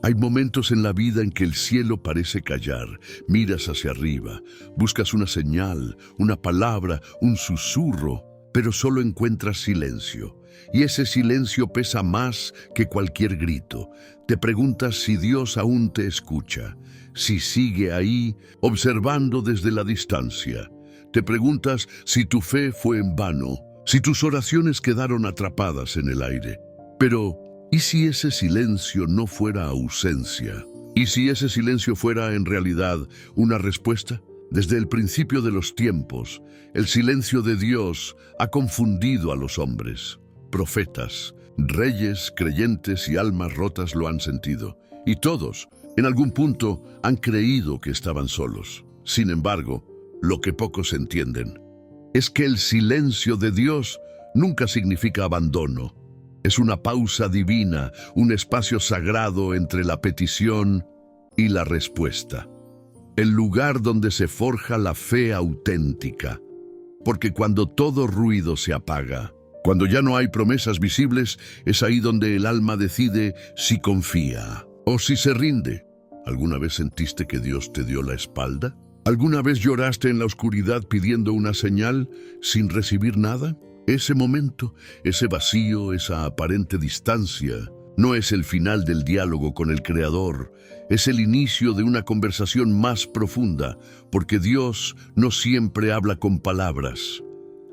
Hay momentos en la vida en que el cielo parece callar, miras hacia arriba, buscas una señal, una palabra, un susurro, pero solo encuentras silencio. Y ese silencio pesa más que cualquier grito. Te preguntas si Dios aún te escucha, si sigue ahí, observando desde la distancia. Te preguntas si tu fe fue en vano, si tus oraciones quedaron atrapadas en el aire. Pero, ¿y si ese silencio no fuera ausencia? ¿Y si ese silencio fuera en realidad una respuesta? Desde el principio de los tiempos, el silencio de Dios ha confundido a los hombres. Profetas, reyes, creyentes y almas rotas lo han sentido. Y todos, en algún punto, han creído que estaban solos. Sin embargo, lo que pocos entienden es que el silencio de Dios nunca significa abandono. Es una pausa divina, un espacio sagrado entre la petición y la respuesta. El lugar donde se forja la fe auténtica. Porque cuando todo ruido se apaga, cuando ya no hay promesas visibles, es ahí donde el alma decide si confía o si se rinde. ¿Alguna vez sentiste que Dios te dio la espalda? ¿Alguna vez lloraste en la oscuridad pidiendo una señal sin recibir nada? Ese momento, ese vacío, esa aparente distancia, no es el final del diálogo con el Creador, es el inicio de una conversación más profunda, porque Dios no siempre habla con palabras.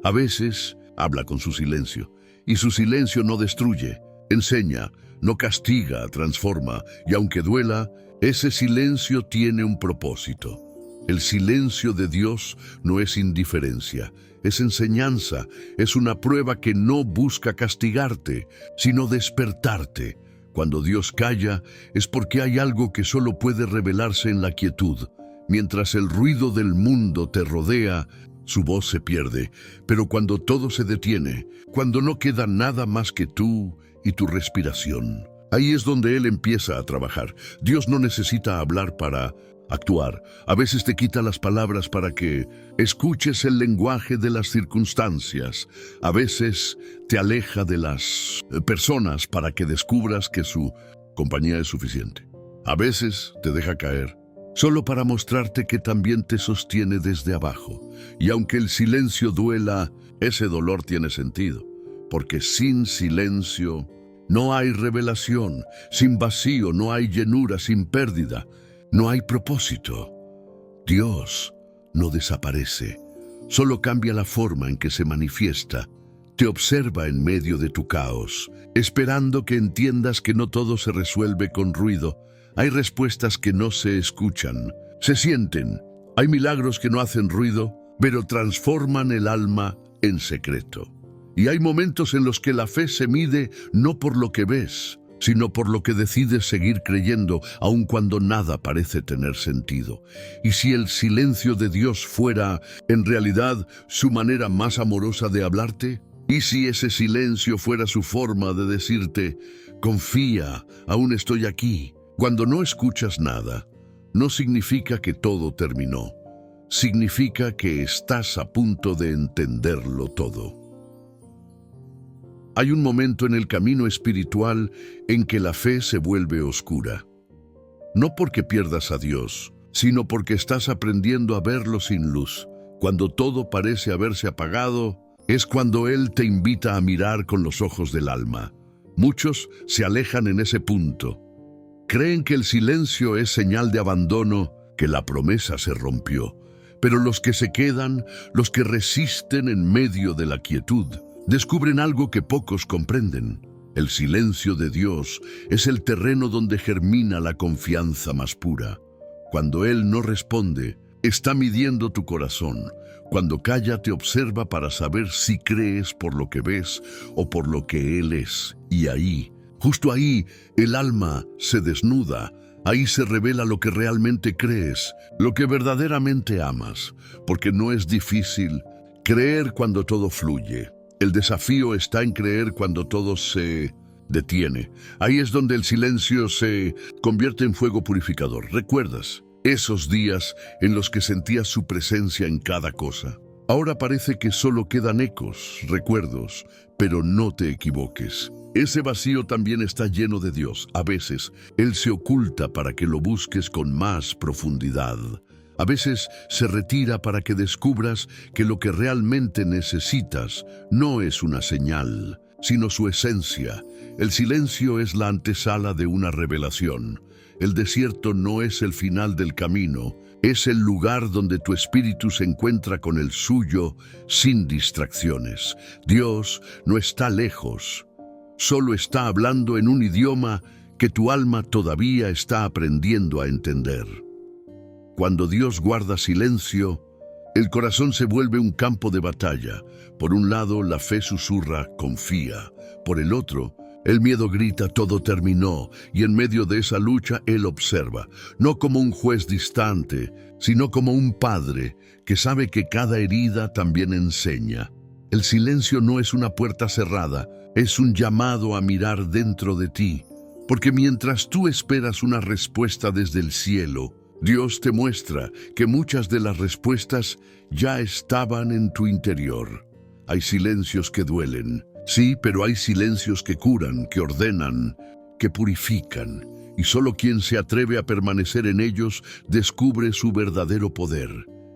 A veces habla con su silencio, y su silencio no destruye, enseña, no castiga, transforma, y aunque duela, ese silencio tiene un propósito. El silencio de Dios no es indiferencia, es enseñanza, es una prueba que no busca castigarte, sino despertarte. Cuando Dios calla, es porque hay algo que solo puede revelarse en la quietud. Mientras el ruido del mundo te rodea, su voz se pierde. Pero cuando todo se detiene, cuando no queda nada más que tú y tu respiración, ahí es donde Él empieza a trabajar. Dios no necesita hablar para actuar. A veces te quita las palabras para que escuches el lenguaje de las circunstancias. A veces te aleja de las personas para que descubras que su compañía es suficiente. A veces te deja caer, solo para mostrarte que también te sostiene desde abajo. Y aunque el silencio duela, ese dolor tiene sentido, porque sin silencio no hay revelación, sin vacío no hay llenura, sin pérdida no hay propósito. Dios no desaparece, solo cambia la forma en que se manifiesta. Te observa en medio de tu caos, esperando que entiendas que no todo se resuelve con ruido. Hay respuestas que no se escuchan, se sienten. Hay milagros que no hacen ruido, pero transforman el alma en secreto. Y hay momentos en los que la fe se mide no por lo que ves, sino por lo que decides seguir creyendo, aun cuando nada parece tener sentido. Y si el silencio de Dios fuera, en realidad, su manera más amorosa de hablarte, y si ese silencio fuera su forma de decirte, confía, aún estoy aquí. Cuando no escuchas nada, no significa que todo terminó. Significa que estás a punto de entenderlo todo. Hay un momento en el camino espiritual en que la fe se vuelve oscura. No porque pierdas a Dios, sino porque estás aprendiendo a verlo sin luz. Cuando todo parece haberse apagado, es cuando Él te invita a mirar con los ojos del alma. Muchos se alejan en ese punto. Creen que el silencio es señal de abandono, que la promesa se rompió. Pero los que se quedan, los que resisten en medio de la quietud, descubren algo que pocos comprenden. El silencio de Dios es el terreno donde germina la confianza más pura. Cuando Él no responde, está midiendo tu corazón. Cuando calla, te observa para saber si crees por lo que ves o por lo que Él es. Y ahí, justo ahí, el alma se desnuda. Ahí se revela lo que realmente crees, lo que verdaderamente amas, porque no es difícil creer cuando todo fluye. El desafío está en creer cuando todo se detiene. Ahí es donde el silencio se convierte en fuego purificador. ¿Recuerdas esos días en los que sentías su presencia en cada cosa? Ahora parece que solo quedan ecos, recuerdos, pero no te equivoques. Ese vacío también está lleno de Dios. A veces, Él se oculta para que lo busques con más profundidad. A veces se retira para que descubras que lo que realmente necesitas no es una señal, sino su esencia. El silencio es la antesala de una revelación. El desierto no es el final del camino, es el lugar donde tu espíritu se encuentra con el suyo sin distracciones. Dios no está lejos, solo está hablando en un idioma que tu alma todavía está aprendiendo a entender. Cuando Dios guarda silencio, el corazón se vuelve un campo de batalla. Por un lado, la fe susurra, confía. Por el otro, el miedo grita, todo terminó. Y en medio de esa lucha, Él observa, no como un juez distante, sino como un padre que sabe que cada herida también enseña. El silencio no es una puerta cerrada, es un llamado a mirar dentro de ti. Porque mientras tú esperas una respuesta desde el cielo, Dios te muestra que muchas de las respuestas ya estaban en tu interior. Hay silencios que duelen, sí, pero hay silencios que curan, que ordenan, que purifican. Y solo quien se atreve a permanecer en ellos descubre su verdadero poder.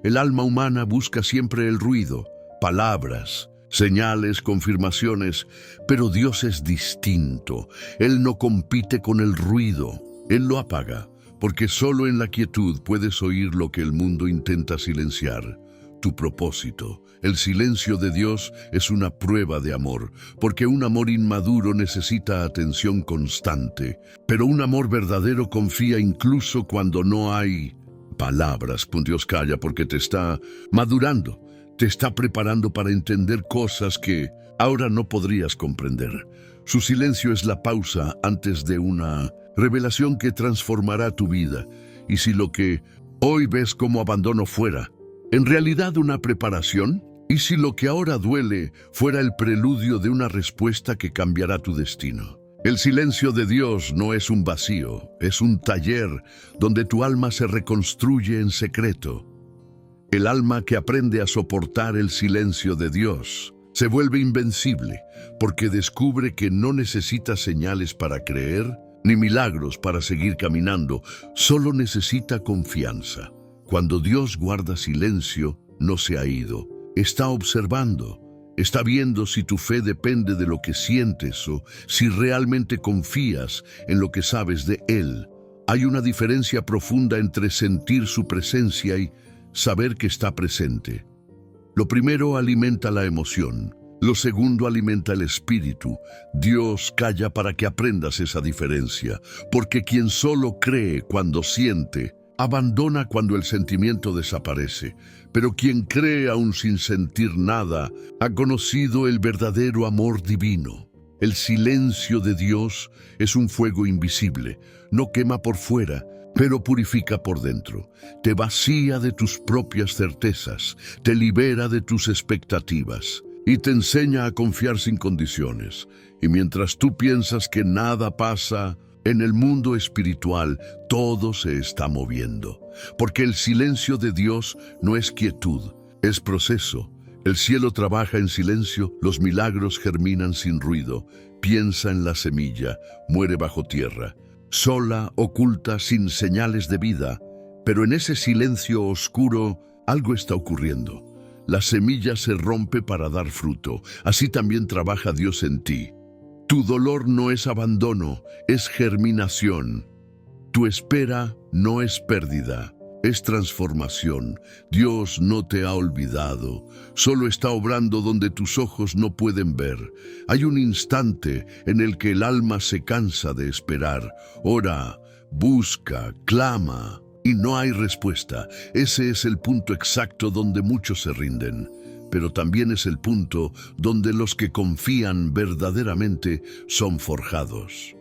El alma humana busca siempre el ruido, palabras, señales, confirmaciones, pero Dios es distinto. Él no compite con el ruido, Él lo apaga. Porque solo en la quietud puedes oír lo que el mundo intenta silenciar, tu propósito. El silencio de Dios es una prueba de amor, porque un amor inmaduro necesita atención constante, pero un amor verdadero confía incluso cuando no hay palabras. Dios calla porque te está madurando, te está preparando para entender cosas que ahora no podrías comprender. Su silencio es la pausa antes de una revelación que transformará tu vida. Y si lo que hoy ves como abandono fuera, en realidad una preparación, y si lo que ahora duele fuera el preludio de una respuesta que cambiará tu destino. El silencio de Dios no es un vacío, es un taller donde tu alma se reconstruye en secreto. El alma que aprende a soportar el silencio de Dios se vuelve invencible, porque descubre que no necesita señales para creer, ni milagros para seguir caminando, solo necesita confianza. Cuando Dios guarda silencio, no se ha ido. Está observando, está viendo si tu fe depende de lo que sientes o si realmente confías en lo que sabes de Él. Hay una diferencia profunda entre sentir su presencia y saber que está presente. Lo primero alimenta la emoción. Lo segundo alimenta el espíritu. Dios calla para que aprendas esa diferencia, porque quien solo cree cuando siente, abandona cuando el sentimiento desaparece. Pero quien cree aún sin sentir nada, ha conocido el verdadero amor divino. El silencio de Dios es un fuego invisible, no quema por fuera, pero purifica por dentro. Te vacía de tus propias certezas, te libera de tus expectativas y te enseña a confiar sin condiciones. Y mientras tú piensas que nada pasa, en el mundo espiritual todo se está moviendo. Porque el silencio de Dios no es quietud, es proceso. El cielo trabaja en silencio, los milagros germinan sin ruido. Piensa en la semilla, muere bajo tierra, sola, oculta, sin señales de vida. Pero en ese silencio oscuro algo está ocurriendo. La semilla se rompe para dar fruto. Así también trabaja Dios en ti. Tu dolor no es abandono, es germinación. Tu espera no es pérdida, es transformación. Dios no te ha olvidado, solo está obrando donde tus ojos no pueden ver. Hay un instante en el que el alma se cansa de esperar. Ora, busca, clama, y no hay respuesta. Ese es el punto exacto donde muchos se rinden. Pero también es el punto donde los que confían verdaderamente son forjados.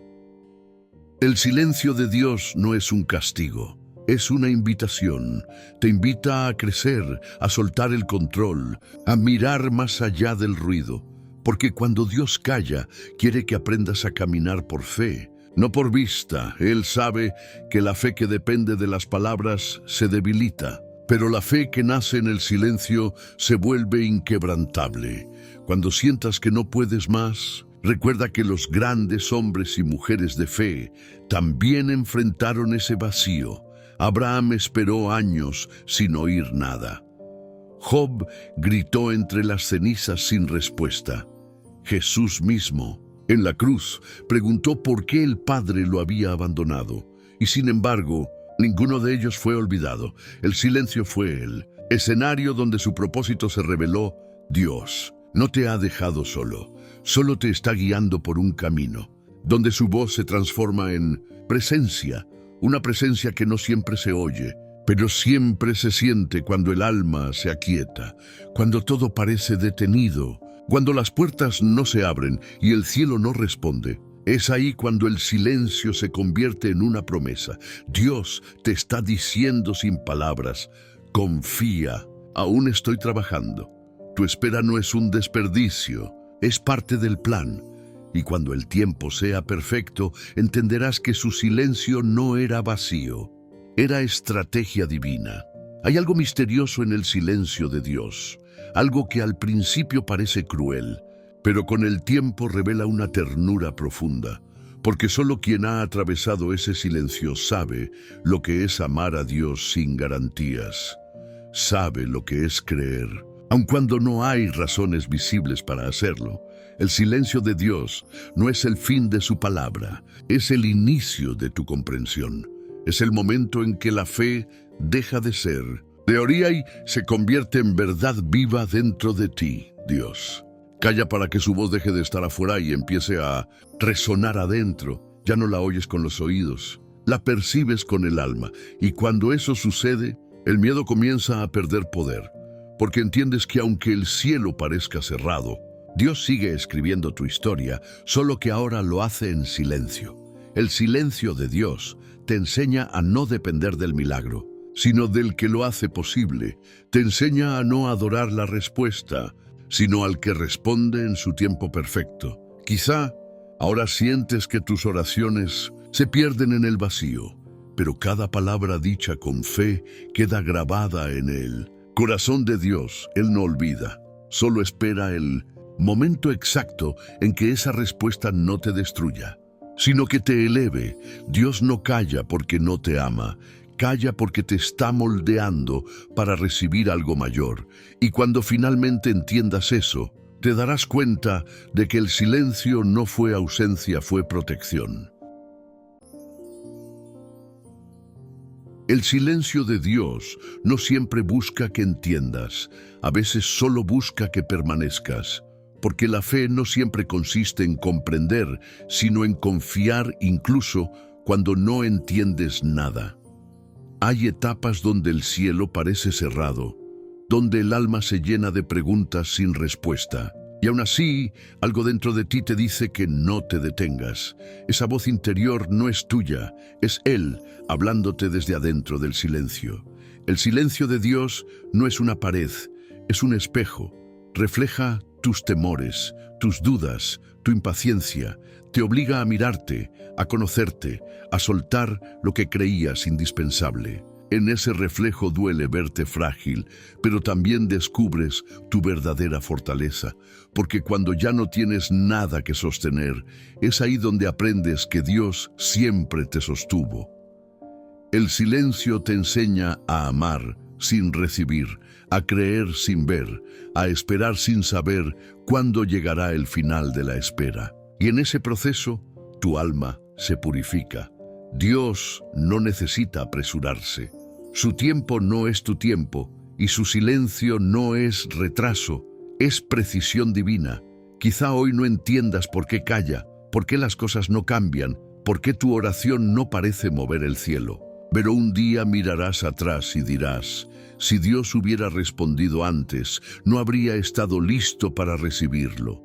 El silencio de Dios no es un castigo, es una invitación. Te invita a crecer, a soltar el control, a mirar más allá del ruido. Porque cuando Dios calla, quiere que aprendas a caminar por fe, no por vista. Él sabe que la fe que depende de las palabras se debilita. Pero la fe que nace en el silencio se vuelve inquebrantable. Cuando sientas que no puedes más, recuerda que los grandes hombres y mujeres de fe también enfrentaron ese vacío. Abraham esperó años sin oír nada. Job gritó entre las cenizas sin respuesta. Jesús mismo, en la cruz, preguntó por qué el Padre lo había abandonado. Y sin embargo, ninguno de ellos fue olvidado. El silencio fue el escenario donde su propósito se reveló. Dios no te ha dejado solo, solo te está guiando por un camino, donde su voz se transforma en presencia, una presencia que no siempre se oye, pero siempre se siente cuando el alma se aquieta, cuando todo parece detenido, cuando las puertas no se abren y el cielo no responde. Es ahí cuando el silencio se convierte en una promesa. Dios te está diciendo sin palabras, confía, aún estoy trabajando. Tu espera no es un desperdicio, es parte del plan. Y cuando el tiempo sea perfecto, entenderás que su silencio no era vacío, era estrategia divina. Hay algo misterioso en el silencio de Dios, algo que al principio parece cruel, pero con el tiempo revela una ternura profunda, porque solo quien ha atravesado ese silencio sabe lo que es amar a Dios sin garantías, sabe lo que es creer, aun cuando no hay razones visibles para hacerlo. El silencio de Dios no es el fin de su palabra, es el inicio de tu comprensión. Es el momento en que la fe deja de ser teoría y se convierte en verdad viva dentro de ti, Dios. Calla para que su voz deje de estar afuera y empiece a resonar adentro. Ya no la oyes con los oídos, la percibes con el alma. Y cuando eso sucede, el miedo comienza a perder poder, porque entiendes que aunque el cielo parezca cerrado, Dios sigue escribiendo tu historia, solo que ahora lo hace en silencio. El silencio de Dios te enseña a no depender del milagro, sino del que lo hace posible. Te enseña a no adorar la respuesta, sino al que responde en su tiempo perfecto. Quizá ahora sientes que tus oraciones se pierden en el vacío, pero cada palabra dicha con fe queda grabada en el corazón de Dios. Él no olvida, solo espera el momento exacto en que esa respuesta no te destruya, sino que te eleve. Dios no calla porque no te ama, calla porque te está moldeando para recibir algo mayor. Y cuando finalmente entiendas eso, te darás cuenta de que el silencio no fue ausencia, fue protección. El silencio de Dios no siempre busca que entiendas, a veces solo busca que permanezcas. Porque la fe no siempre consiste en comprender, sino en confiar incluso cuando no entiendes nada. Hay etapas donde el cielo parece cerrado, donde el alma se llena de preguntas sin respuesta. Y aún así, algo dentro de ti te dice que no te detengas. Esa voz interior no es tuya, es Él hablándote desde adentro del silencio. El silencio de Dios no es una pared, es un espejo. Refleja tus temores, tus dudas, tu impaciencia, te obliga a mirarte, a conocerte, a soltar lo que creías indispensable. En ese reflejo duele verte frágil, pero también descubres tu verdadera fortaleza, porque cuando ya no tienes nada que sostener, es ahí donde aprendes que Dios siempre te sostuvo. El silencio te enseña a amar sin recibir, a creer sin ver, a esperar sin saber cuándo llegará el final de la espera. Y en ese proceso, tu alma se purifica. Dios no necesita apresurarse. Su tiempo no es tu tiempo, y su silencio no es retraso, es precisión divina. Quizá hoy no entiendas por qué calla, por qué las cosas no cambian, por qué tu oración no parece mover el cielo. Pero un día mirarás atrás y dirás, si Dios hubiera respondido antes, no habría estado listo para recibirlo.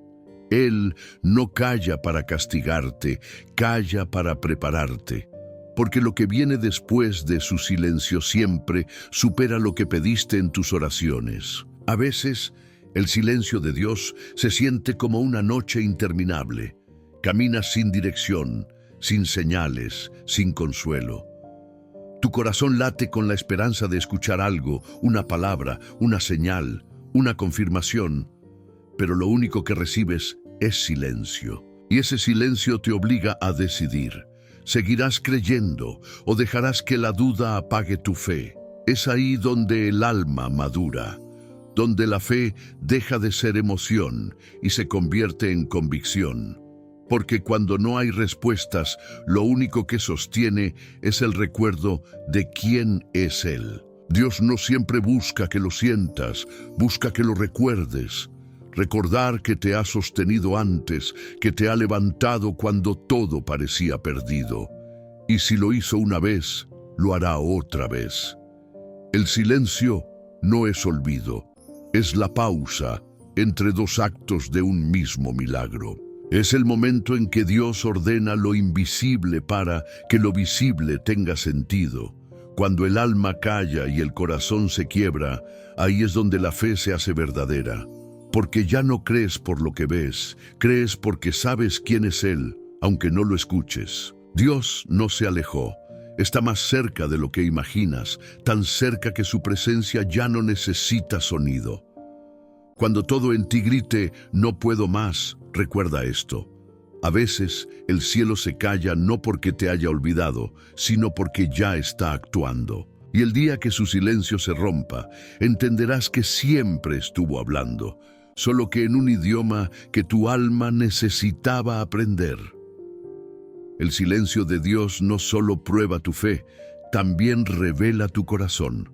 Él no calla para castigarte, calla para prepararte. Porque lo que viene después de su silencio siempre supera lo que pediste en tus oraciones. A veces, el silencio de Dios se siente como una noche interminable. Caminas sin dirección, sin señales, sin consuelo. Tu corazón late con la esperanza de escuchar algo, una palabra, una señal, una confirmación, pero lo único que recibes es silencio. Y ese silencio te obliga a decidir. ¿Seguirás creyendo o dejarás que la duda apague tu fe? Es ahí donde el alma madura, donde la fe deja de ser emoción y se convierte en convicción. Porque cuando no hay respuestas, lo único que sostiene es el recuerdo de quién es Él. Dios no siempre busca que lo sientas, busca que lo recuerdes. Recordar que te ha sostenido antes, que te ha levantado cuando todo parecía perdido. Y si lo hizo una vez, lo hará otra vez. El silencio no es olvido, es la pausa entre dos actos de un mismo milagro. Es el momento en que Dios ordena lo invisible para que lo visible tenga sentido. Cuando el alma calla y el corazón se quiebra, ahí es donde la fe se hace verdadera. Porque ya no crees por lo que ves, crees porque sabes quién es Él, aunque no lo escuches. Dios no se alejó, está más cerca de lo que imaginas, tan cerca que su presencia ya no necesita sonido. Cuando todo en ti grite, no puedo más, recuerda esto. A veces el cielo se calla no porque te haya olvidado, sino porque ya está actuando. Y el día que su silencio se rompa, entenderás que siempre estuvo hablando, solo que en un idioma que tu alma necesitaba aprender. El silencio de Dios no solo prueba tu fe, también revela tu corazón.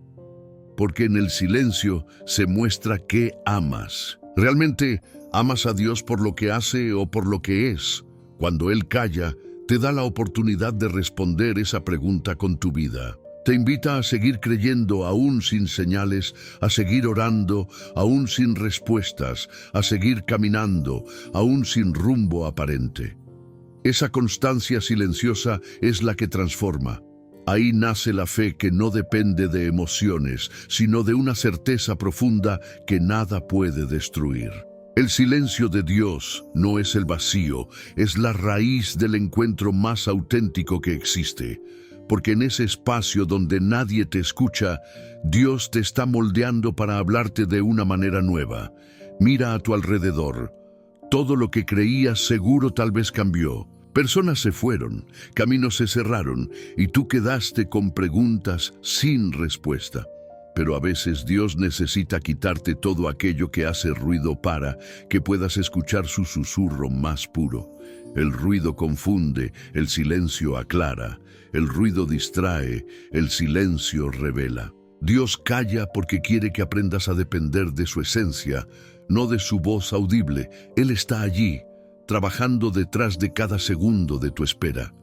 Porque en el silencio se muestra que amas. ¿Realmente amas a Dios por lo que hace o por lo que es? Cuando Él calla, te da la oportunidad de responder esa pregunta con tu vida. Te invita a seguir creyendo aún sin señales, a seguir orando aún sin respuestas, a seguir caminando aún sin rumbo aparente. Esa constancia silenciosa es la que transforma. Ahí nace la fe que no depende de emociones, sino de una certeza profunda que nada puede destruir. El silencio de Dios no es el vacío, es la raíz del encuentro más auténtico que existe. Porque en ese espacio donde nadie te escucha, Dios te está moldeando para hablarte de una manera nueva. Mira a tu alrededor. Todo lo que creías seguro tal vez cambió. Personas se fueron, caminos se cerraron y tú quedaste con preguntas sin respuesta. Pero a veces Dios necesita quitarte todo aquello que hace ruido para que puedas escuchar su susurro más puro. El ruido confunde, el silencio aclara. El ruido distrae, el silencio revela. Dios calla porque quiere que aprendas a depender de su esencia, no de su voz audible. Él está allí, trabajando detrás de cada segundo de tu espera.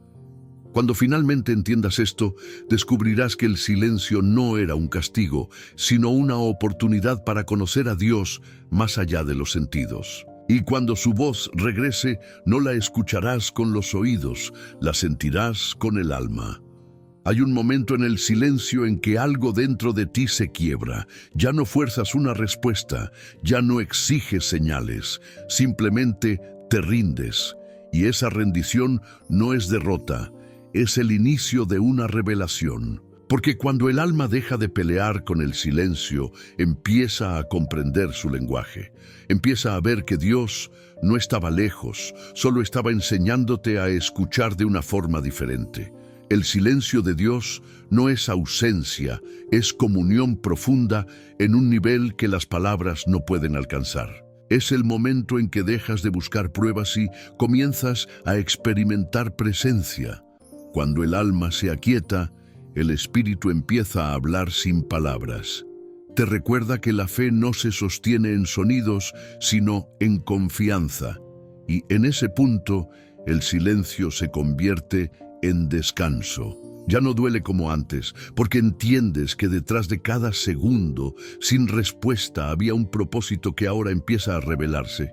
Cuando finalmente entiendas esto, descubrirás que el silencio no era un castigo, sino una oportunidad para conocer a Dios más allá de los sentidos. Y cuando su voz regrese, no la escucharás con los oídos, la sentirás con el alma. Hay un momento en el silencio en que algo dentro de ti se quiebra. Ya no fuerzas una respuesta, ya no exiges señales, simplemente te rindes. Y esa rendición no es derrota, es el inicio de una revelación. Porque cuando el alma deja de pelear con el silencio, empieza a comprender su lenguaje. Empieza a ver que Dios no estaba lejos, solo estaba enseñándote a escuchar de una forma diferente. El silencio de Dios no es ausencia, es comunión profunda en un nivel que las palabras no pueden alcanzar. Es el momento en que dejas de buscar pruebas y comienzas a experimentar presencia. Cuando el alma se aquieta, el espíritu empieza a hablar sin palabras. Te recuerda que la fe no se sostiene en sonidos, sino en confianza. Y en ese punto, el silencio se convierte en descanso. Ya no duele como antes, porque entiendes que detrás de cada segundo, sin respuesta, había un propósito que ahora empieza a revelarse.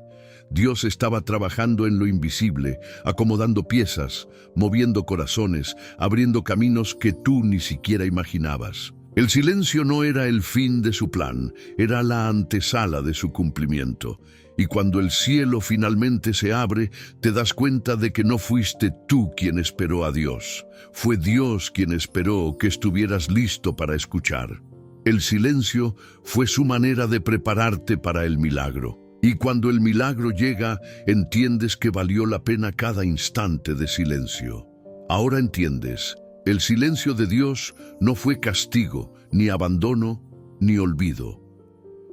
Dios estaba trabajando en lo invisible, acomodando piezas, moviendo corazones, abriendo caminos que tú ni siquiera imaginabas. El silencio no era el fin de su plan, era la antesala de su cumplimiento. Y cuando el cielo finalmente se abre, te das cuenta de que no fuiste tú quien esperó a Dios. Fue Dios quien esperó que estuvieras listo para escuchar. El silencio fue su manera de prepararte para el milagro. Y cuando el milagro llega, entiendes que valió la pena cada instante de silencio. Ahora entiendes, el silencio de Dios no fue castigo, ni abandono, ni olvido.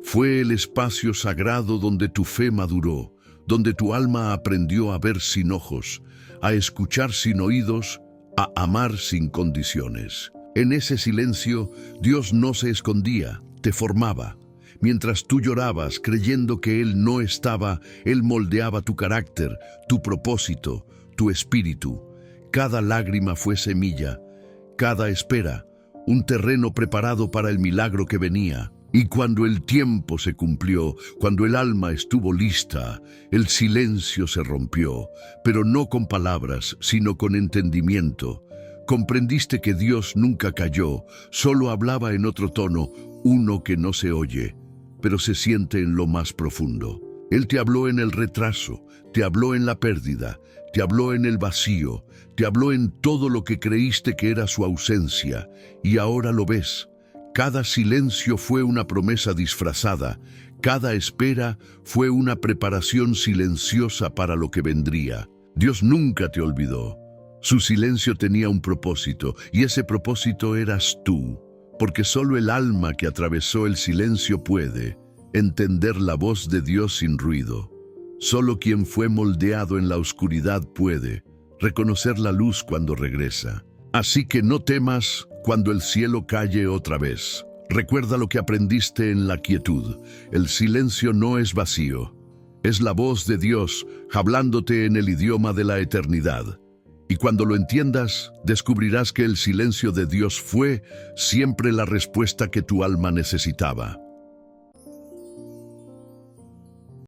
Fue el espacio sagrado donde tu fe maduró, donde tu alma aprendió a ver sin ojos, a escuchar sin oídos, a amar sin condiciones. En ese silencio, Dios no se escondía, te formaba. Mientras tú llorabas creyendo que Él no estaba, Él moldeaba tu carácter, tu propósito, tu espíritu. Cada lágrima fue semilla, cada espera, un terreno preparado para el milagro que venía. Y cuando el tiempo se cumplió, cuando el alma estuvo lista, el silencio se rompió, pero no con palabras, sino con entendimiento. Comprendiste que Dios nunca cayó, solo hablaba en otro tono, uno que no se oye, pero se siente en lo más profundo. Él te habló en el retraso, te habló en la pérdida, te habló en el vacío, te habló en todo lo que creíste que era su ausencia, y ahora lo ves. Cada silencio fue una promesa disfrazada, cada espera fue una preparación silenciosa para lo que vendría. Dios nunca te olvidó. Su silencio tenía un propósito, y ese propósito eras tú, porque solo el alma que atravesó el silencio puede entender la voz de Dios sin ruido. Solo quien fue moldeado en la oscuridad puede reconocer la luz cuando regresa. Así que no temas cuando el cielo calle otra vez. Recuerda lo que aprendiste en la quietud. El silencio no es vacío. Es la voz de Dios hablándote en el idioma de la eternidad. Y cuando lo entiendas, descubrirás que el silencio de Dios fue siempre la respuesta que tu alma necesitaba.